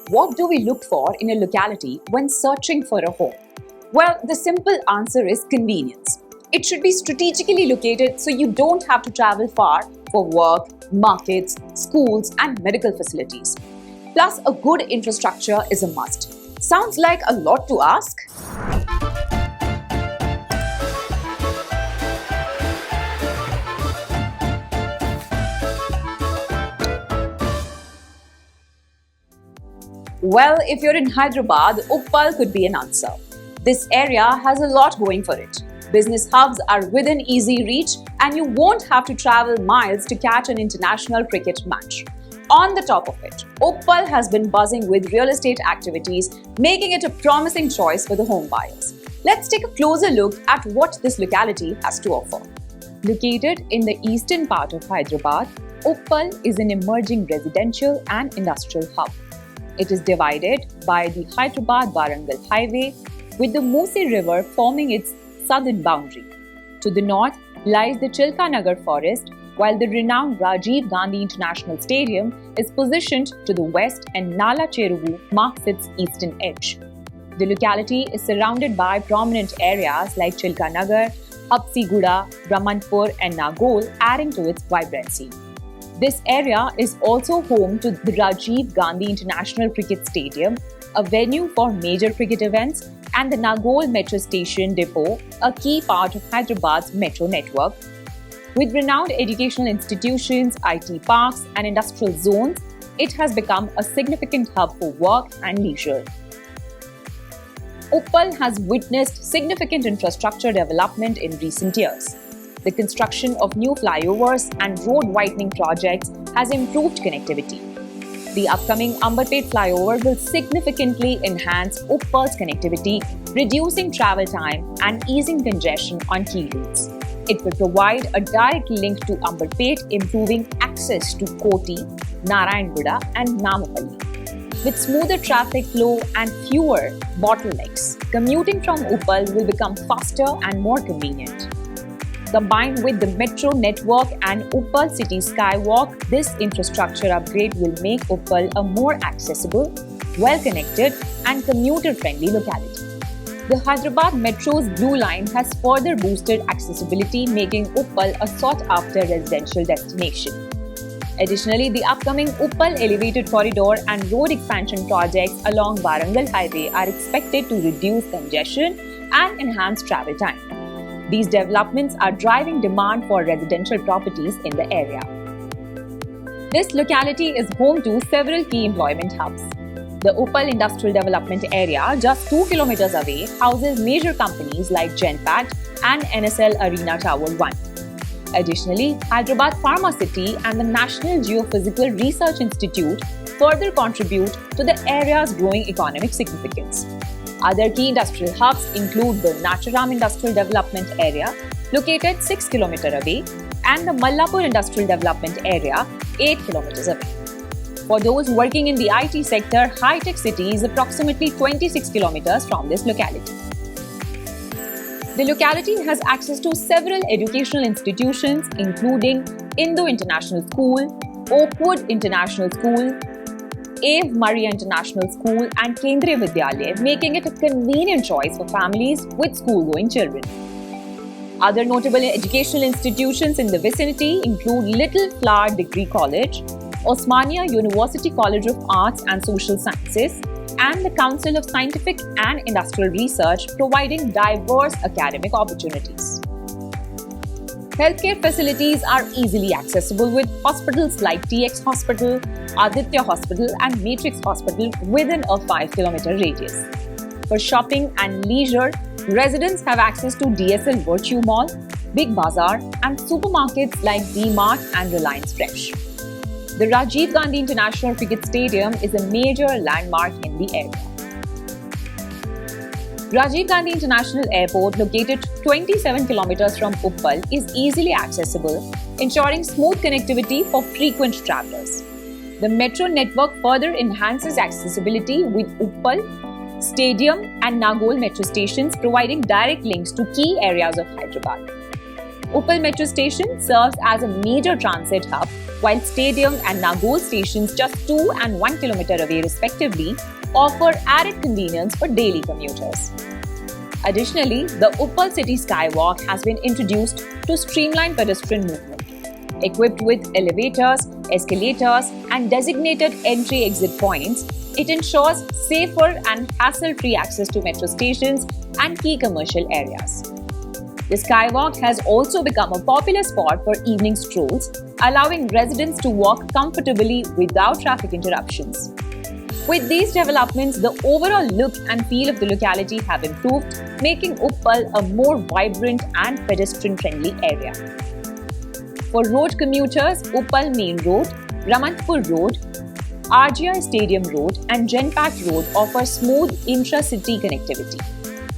What do we look for in a locality when searching for a home? Well, the simple answer is convenience. It should be strategically located so you don't have to travel far for work, markets, schools, and medical facilities. Plus, a good infrastructure is a must. Sounds like a lot to ask? Well, if you're in Hyderabad, Uppal could be an answer. This area has a lot going for it. Business hubs are within easy reach, and you won't have to travel miles to catch an international cricket match. On the top of it, Uppal has been buzzing with real estate activities, making it a promising choice for the home buyers. Let's take a closer look at what this locality has to offer. Located in the eastern part of Hyderabad, Uppal is an emerging residential and industrial hub. It is divided by the Hyderabad-Warangal highway, with the Musi River forming its southern boundary. To the north lies the Chilka Nagar forest, while the renowned Rajiv Gandhi International Stadium is positioned to the west and Nala Cheruvu marks its eastern edge. The locality is surrounded by prominent areas like Chilka Nagar, Hapsiguda, Brahmanpur and Nagol, adding to its vibrancy. This area is also home to the Rajiv Gandhi International Cricket Stadium, a venue for major cricket events, and the Nagol Metro Station Depot, a key part of Hyderabad's metro network. With renowned educational institutions, IT parks, and industrial zones, it has become a significant hub for work and leisure. Uppal has witnessed significant infrastructure development in recent years. The construction of new flyovers and road widening projects has improved connectivity. The upcoming Amberpet flyover will significantly enhance Uppal's connectivity, reducing travel time and easing congestion on key routes. It will provide a direct link to Amberpet, improving access to Koti, Narayanguda and Namapalli. With smoother traffic flow and fewer bottlenecks, commuting from Uppal will become faster and more convenient. Combined with the metro network and Uppal City Skywalk, this infrastructure upgrade will make Uppal a more accessible, well-connected and commuter-friendly locality. The Hyderabad Metro's Blue Line has further boosted accessibility, making Uppal a sought-after residential destination. Additionally, the upcoming Uppal Elevated Corridor and road expansion projects along Warangal Highway are expected to reduce congestion and enhance travel time. These developments are driving demand for residential properties in the area. This locality is home to several key employment hubs. The Uppal Industrial Development Area, just 2 kilometers away, houses major companies like Genpact and NSL Arena Tower 1. Additionally, Hyderabad Pharma City and the National Geophysical Research Institute further contribute to the area's growing economic significance. Other key industrial hubs include the Nacharam Industrial Development Area, located 6 km away, and the Mallapur Industrial Development Area, 8 km away. For those working in the IT sector, High Tech City is approximately 26 km from this locality. The locality has access to several educational institutions, including Indo International School, Oakwood International School, Ave Maria International School and Kendriya Vidyalaya, making it a convenient choice for families with school-going children. Other notable educational institutions in the vicinity include Little Flower Degree College, Osmania University College of Arts and Social Sciences, and the Council of Scientific and Industrial Research, providing diverse academic opportunities. Healthcare facilities are easily accessible with hospitals like TX Hospital, Aditya Hospital and Matrix Hospital within a 5-kilometer radius. For shopping and leisure, residents have access to DSL Virtue Mall, Big Bazaar and supermarkets like D-Mart and Reliance Fresh. The Rajiv Gandhi International Cricket Stadium is a major landmark in the area. Rajiv Gandhi International Airport, located 27 kilometers from Uppal, is easily accessible, ensuring smooth connectivity for frequent travelers. The metro network further enhances accessibility with Uppal, Stadium and Nagol metro stations, providing direct links to key areas of Hyderabad. Uppal Metro Station serves as a major transit hub, while Stadium and Nagol stations, just 2 and 1 kilometer away respectively, offer added convenience for daily commuters. Additionally, the Uppal City Skywalk has been introduced to streamline pedestrian movement. Equipped with elevators, escalators, and designated entry-exit points, it ensures safer and hassle-free access to metro stations and key commercial areas. The Skywalk has also become a popular spot for evening strolls, allowing residents to walk comfortably without traffic interruptions. With these developments, the overall look and feel of the locality have improved, making Uppal a more vibrant and pedestrian-friendly area. For road commuters, Uppal Main Road, Ramantpur Road, RGI Stadium Road and Genpact Road offer smooth intra-city connectivity.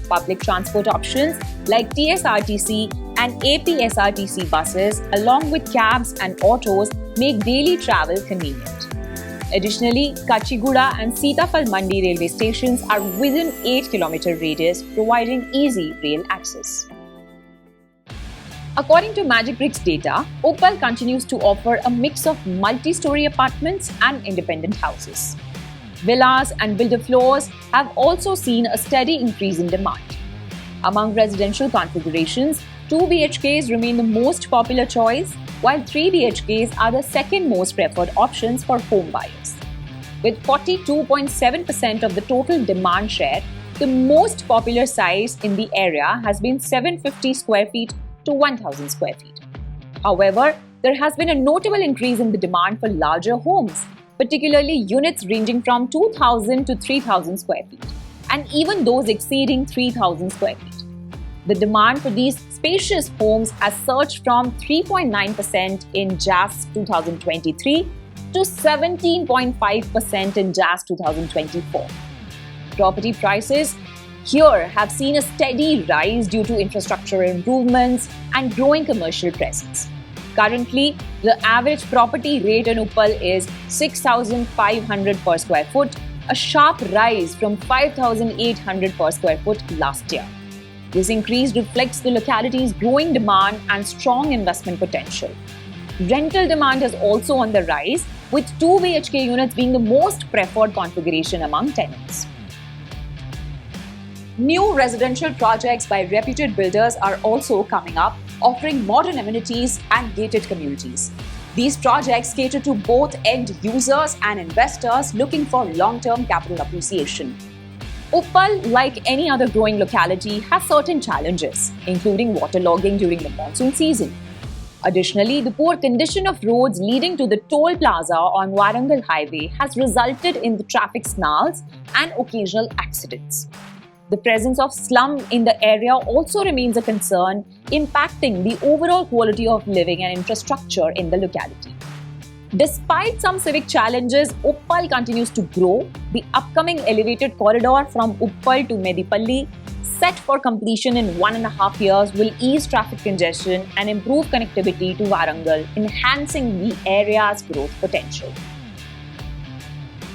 Public transport options like TSRTC and APSRTC buses, along with cabs and autos, make daily travel convenient. Additionally, Kachiguda and Sitapal Mandi railway stations are within 8-kilometer radius, providing easy rail access. According to Magic Bricks data, Uppal continues to offer a mix of multi-story apartments and independent houses. Villas and builder floors have also seen a steady increase in demand. Among residential configurations, 2 BHKs remain the most popular choice, while 3 BHKs are the second most preferred options for home buyers. With 42.7% of the total demand share, the most popular size in the area has been 750 square feet to 1,000 square feet. However, there has been a notable increase in the demand for larger homes, particularly units ranging from 2,000 to 3,000 square feet, and even those exceeding 3,000 square feet. The demand for these spacious homes has surged from 3.9% in JAS 2023 to 17.5% in JAS 2024. Property prices here have seen a steady rise due to infrastructural improvements and growing commercial presence. Currently, the average property rate in Uppal is 6,500 per square foot, a sharp rise from 5,800 per square foot last year. This increase reflects the locality's growing demand and strong investment potential. Rental demand is also on the rise, with 2 BHK units being the most preferred configuration among tenants. New residential projects by reputed builders are also coming up, offering modern amenities and gated communities. These projects cater to both end users and investors looking for long-term capital appreciation. Uppal, like any other growing locality, has certain challenges, including waterlogging during the monsoon season. Additionally, the poor condition of roads leading to the toll plaza on Warangal Highway has resulted in the traffic snarls and occasional accidents. The presence of slum in the area also remains a concern, impacting the overall quality of living and infrastructure in the locality. Despite some civic challenges, Uppal continues to grow. The upcoming elevated corridor from Uppal to Medipalli, set for completion in 1.5 years, will ease traffic congestion and improve connectivity to Warangal, enhancing the area's growth potential.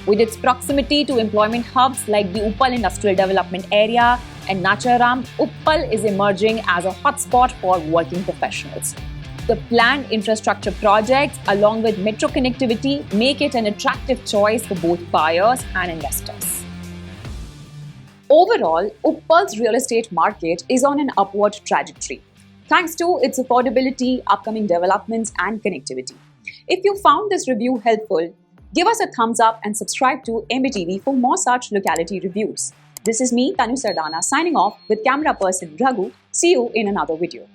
With its proximity to employment hubs like the Uppal Industrial Development Area and Nacharam, Uppal is emerging as a hotspot for working professionals. The planned infrastructure projects, along with metro connectivity, make it an attractive choice for both buyers and investors. Overall, Uppal's real estate market is on an upward trajectory, thanks to its affordability, upcoming developments, and connectivity. If you found this review helpful, give us a thumbs up and subscribe to MBTV for more such locality reviews. This is me, Tanu Sardana, signing off with camera person Raghu. See you in another video.